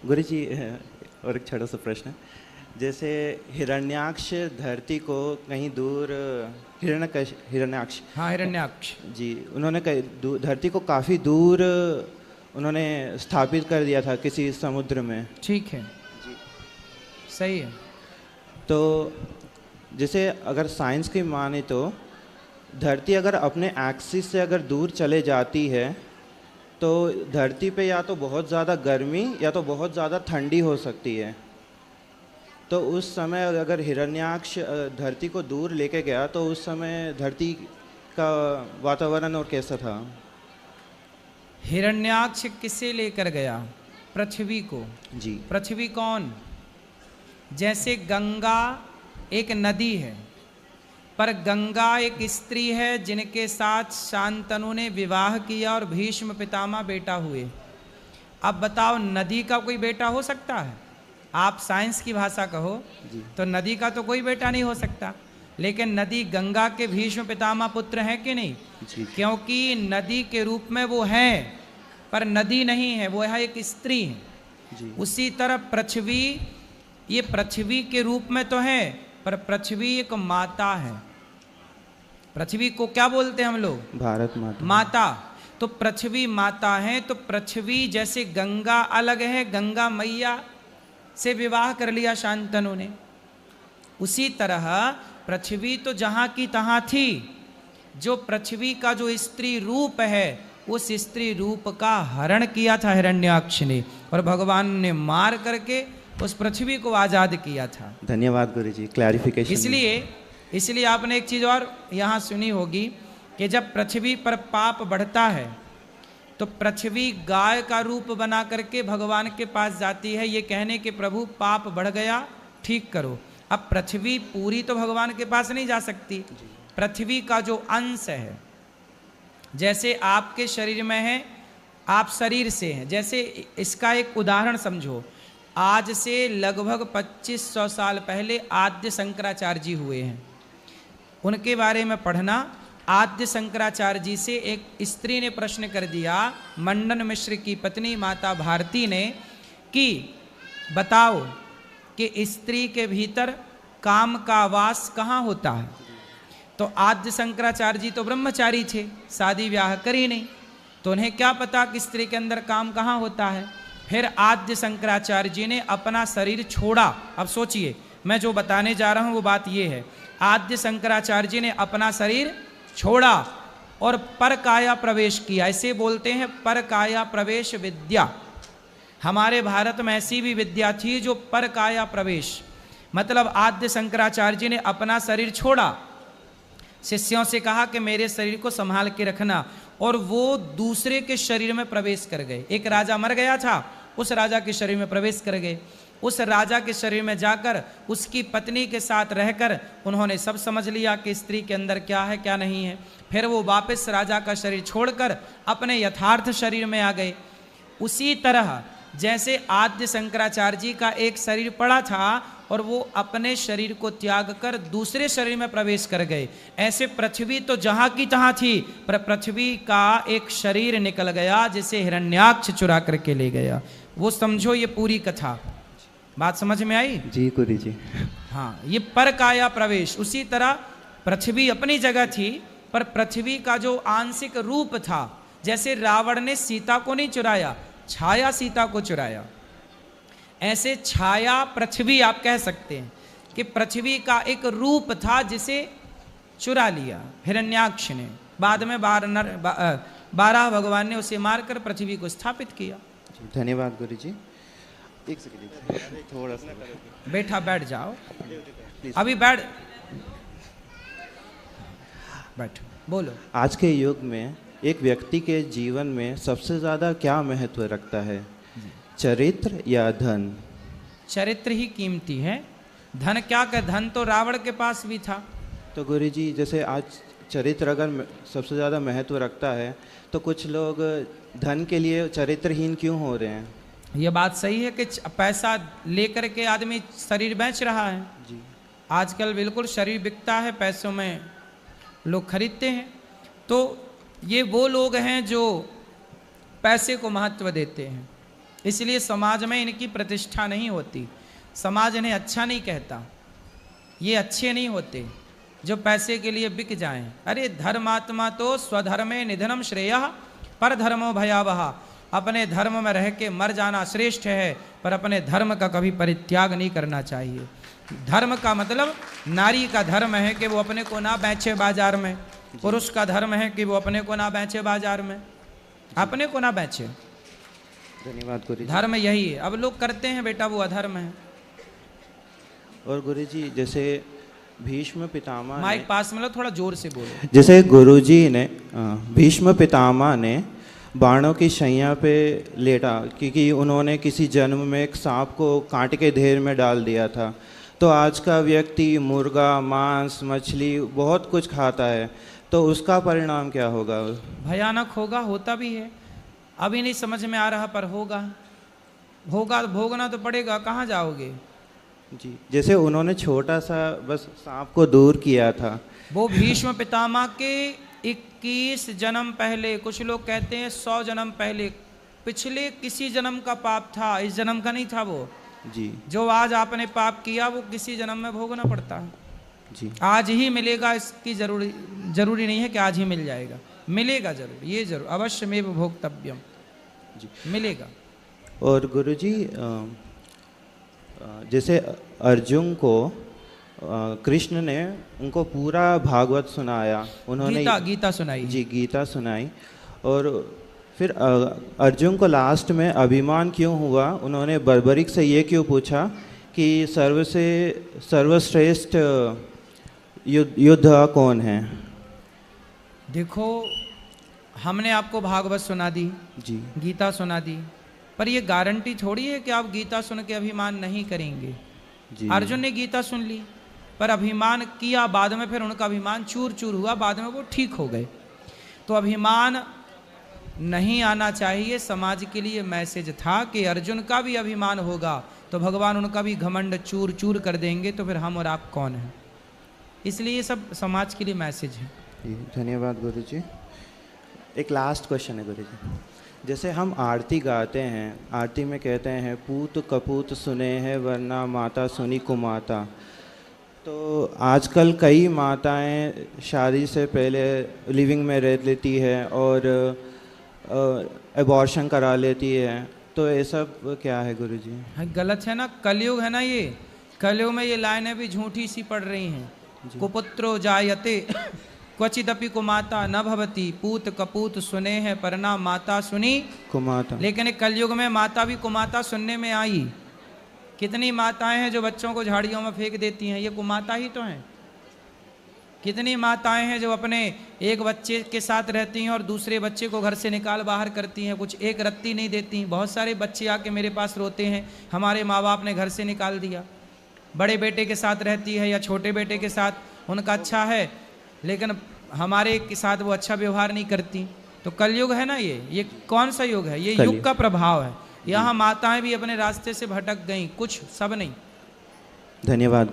गुरुजी, और एक छोटा सा प्रश्न है। जैसे हिरण्याक्ष धरती को कहीं दूर, हिरण्याक्ष, हाँ, हिरण्याक्ष जी, उन्होंने धरती को काफ़ी दूर उन्होंने स्थापित कर दिया था किसी समुद्र में। ठीक है जी। सही है। तो जैसे अगर साइंस की माने तो धरती अगर अपने एक्सिस से अगर दूर चले जाती है तो धरती पे या तो बहुत ज़्यादा गर्मी या तो बहुत ज़्यादा ठंडी हो सकती है। तो उस समय अगर हिरण्याक्ष धरती को दूर लेके गया तो उस समय धरती का वातावरण और कैसा था? हिरण्याक्ष किसे लेकर गया? पृथ्वी को। जी। पृथ्वी कौन? जैसे गंगा एक नदी है, पर गंगा एक स्त्री है जिनके साथ शांतनु ने विवाह किया और भीष्म पितामह बेटा हुए। अब बताओ, नदी का कोई बेटा हो सकता है? आप साइंस की भाषा कहो जी। तो नदी का तो कोई बेटा नहीं हो सकता, लेकिन नदी गंगा के भीष्म पितामह पुत्र हैं कि नहीं? जी। क्योंकि नदी के रूप में वो है, पर नदी नहीं है, वो है एक स्त्री है। जी। उसी तरह पृथ्वी, ये पृथ्वी के रूप में तो है, पर पृथ्वी एक माता है। पृथ्वी को क्या बोलते हैं हम लोग? भारत माता। माता। तो पृथ्वी माता है, तो पृथ्वी जैसे गंगा अलग है, गंगा मैया से विवाह कर लिया शांतनु ने, उसी तरह पृथ्वी तो जहां की तहां थी। जो पृथ्वी का जो स्त्री रूप है, उस स्त्री रूप का हरण किया था हिरण्याक्ष ने, और भगवान ने मार करके उस पृथ्वी को आजाद किया था। धन्यवाद गुरुजी, क्लैरिफिकेशन। इसलिए आपने एक चीज और यहाँ सुनी होगी कि जब पृथ्वी पर पाप बढ़ता है तो पृथ्वी गाय का रूप बना करके भगवान के पास जाती है, ये कहने के प्रभु पाप बढ़ गया, ठीक करो। अब पृथ्वी पूरी तो भगवान के पास नहीं जा सकती, पृथ्वी का जो अंश है, जैसे आपके शरीर में है, आप शरीर से हैं। जैसे इसका एक उदाहरण समझो, आज से लगभग 2500 साल पहले आद्य शंकराचार्य जी हुए हैं, उनके बारे में पढ़ना। आद्य शंकराचार्य जी से एक स्त्री ने प्रश्न कर दिया, मंडन मिश्र की पत्नी माता भारती ने, कि बताओ कि स्त्री के भीतर काम का वास कहाँ होता है? तो आद्य शंकराचार्य जी तो ब्रह्मचारी थे, शादी ब्याह करी नहीं, तो उन्हें क्या पता कि स्त्री के अंदर काम कहाँ होता है। फिर आद्य शंकराचार्य जी ने अपना शरीर छोड़ा। अब सोचिए, मैं जो बताने जा रहा हूँ वो बात ये है, आद्य शंकराचार्य जी ने अपना शरीर छोड़ा और परकाया प्रवेश किया। ऐसे बोलते हैं परकाया प्रवेश विद्या। हमारे भारत में ऐसी भी विद्या थी जो परकाया प्रवेश, मतलब आद्य शंकराचार्य जी ने अपना शरीर छोड़ा, शिष्यों से कहा कि मेरे शरीर को संभाल के रखना, और वो दूसरे के शरीर में प्रवेश कर गए। एक राजा मर गया था, उस राजा के शरीर में प्रवेश कर गए। उस राजा के शरीर में जाकर उसकी पत्नी के साथ रहकर उन्होंने सब समझ लिया कि स्त्री के अंदर क्या है क्या नहीं है। फिर वो वापस राजा का शरीर छोड़कर अपने यथार्थ शरीर में आ गए। उसी तरह जैसे आद्य शंकराचार्य जी का एक शरीर पड़ा था और वो अपने शरीर को त्याग कर दूसरे शरीर में प्रवेश कर गए, ऐसे पृथ्वी तो जहां की तहां थी, पर पृथ्वी का एक शरीर निकल गया जिसे हिरण्याक्ष चुरा करके ले गया। वो समझो ये पूरी कथा। बात समझ में आई? जी गुरु जी। हाँ, ये परकाया प्रवेश। उसी तरह पृथ्वी अपनी जगह थी, पर पृथ्वी का जो आंशिक रूप था, जैसे रावण ने सीता को नहीं चुराया, छाया सीता को चुराया, ऐसे छाया पृथ्वी आप कह सकते हैं कि पृथ्वी का एक रूप था जिसे चुरा लिया हिरण्याक्ष ने। बाद में 12 भगवान ने उसे मारकर पृथ्वी को स्थापित किया। धन्यवाद गुरु जी। एक सेकंड, थोड़ा सा बैठा, बैठ जाओ, अभी बैठ, बोलो। आज के युग में एक व्यक्ति के जीवन में सबसे ज़्यादा क्या महत्व रखता है, चरित्र या धन? चरित्र ही कीमती है, धन क्या कर, धन तो रावण के पास भी था। तो गुरुजी, जैसे आज चरित्र अगर सबसे ज़्यादा महत्व रखता है तो कुछ लोग धन के लिए चरित्रहीन क्यों हो रहे हैं? यह बात सही है कि पैसा लेकर के आदमी शरीर बेच रहा है जी। आजकल बिल्कुल शरीर बिकता है, पैसों में लोग खरीदते हैं। तो ये वो लोग हैं जो पैसे को महत्व देते हैं, इसलिए समाज में इनकी प्रतिष्ठा नहीं होती, समाज इन्हें अच्छा नहीं कहता, ये अच्छे नहीं होते जो पैसे के लिए बिक जाएं। अरे धर्मात्मा तो स्वधर्मे निधनम श्रेयः पर धर्मो भयावह, अपने धर्म में रह के मर जाना श्रेष्ठ है, पर अपने धर्म का कभी परित्याग नहीं करना चाहिए। धर्म का मतलब नारी का धर्म है कि वो अपने को ना बेचे बाजार में, पुरुष का धर्म है कि वो अपने को ना बेचे बाजार में, अपने को ना बेचे। धन्यवाद गुरु जी। धर्म यही है, अब लोग करते हैं बेटा वो अधर्म है। और गुरु जी जैसे भीष्म पितामह माइक ने, पास में लो, थोड़ा जोर से बोलो। जैसे गुरु जी ने भीष्म पितामह ने बाणों की शैया पे लेटा, क्योंकि उन्होंने किसी जन्म में एक सांप को कांट के ढेर में डाल दिया था। तो आज का व्यक्ति मुर्गा, मांस, मछली बहुत कुछ खाता है, तो उसका परिणाम क्या होगा? भयानक होगा, होता भी है, अभी नहीं समझ में आ रहा पर होगा, होगा भोगना तो पड़ेगा, कहाँ जाओगे। जी, जैसे उन्होंने छोटा सा बस सांप को दूर किया था। वो भीष्म पितामह के 21 जन्म पहले, कुछ लोग कहते हैं 100 जन्म पहले, पिछले किसी जन्म का पाप था, इस जन्म का नहीं था वो। जी जो आज आपने पाप किया वो किसी जन्म में भोगना पड़ता है। जी आज ही मिलेगा इसकी जरूरी नहीं है कि आज ही मिल जाएगा, मिलेगा जरूर, ये जरूर अवश्यमेव भोक्तव्यम, जी मिलेगा। और गुरुजी जैसे अर्जुन को कृष्ण ने उनको पूरा भागवत सुनाया, उन्होंने गीता सुनाई। जी गीता सुनाई। और फिर अर्जुन को लास्ट में अभिमान क्यों हुआ? उन्होंने बर्बरिक से ये क्यों पूछा कि सर्वश्रेष्ठ युद्ध कौन है? देखो, हमने आपको भागवत सुना दी, जी गीता सुना दी, पर ये गारंटी थोड़ी है कि आप गीता सुन के अभिमान नहीं करेंगे। जी अर्जुन ने गीता सुन ली पर अभिमान किया, बाद में फिर उनका अभिमान चूर चूर हुआ, बाद में वो ठीक हो गए। तो अभिमान नहीं आना चाहिए। समाज के लिए मैसेज था कि अर्जुन का भी अभिमान होगा तो भगवान उनका भी घमंड चूर चूर कर देंगे, तो फिर हम और आप कौन हैं। इसलिए ये सब समाज के लिए मैसेज है। धन्यवाद गुरुजी। एक लास्ट क्वेश्चन है गुरुजी, जैसे हम आरती गाते हैं, आरती में कहते हैं पूत कपूत सुने हैं वरना माता सुनी कुमाता। तो आजकल कई माताएं शादी से पहले लिविंग में रह लेती है और एबॉर्शन करा लेती है, तो ये सब क्या है गुरुजी? गलत है ना, कलयुग है ना ये, कलयुग में ये लाइनें भी झूठी सी पड़ रही हैं। कुपुत्रो जायते क्वचिदपि कुमाता न भवती, पूत कपूत सुने हैं परना माता सुनी कुमाता। लेकिन कलयुग में माता भी कुमाता सुनने में आई। कितनी माताएं हैं जो बच्चों को झाड़ियों में फेंक देती हैं, ये कुमाता ही तो हैं। कितनी माताएं हैं जो अपने एक बच्चे के साथ रहती हैं और दूसरे बच्चे को घर से निकाल बाहर करती हैं, कुछ एक रत्ती नहीं देती। बहुत सारे बच्चे आके मेरे पास रोते हैं, हमारे माँ बाप ने घर से निकाल दिया। बड़े बेटे के साथ रहती है या छोटे बेटे के साथ, उनका अच्छा है लेकिन हमारे के साथ वो अच्छा व्यवहार नहीं करती। तो कलयुग है ना ये कौन सा युग है? ये युग का प्रभाव है। यहाँ माताएं भी अपने रास्ते से भटक गईं, कुछ सब नहीं। धन्यवाद।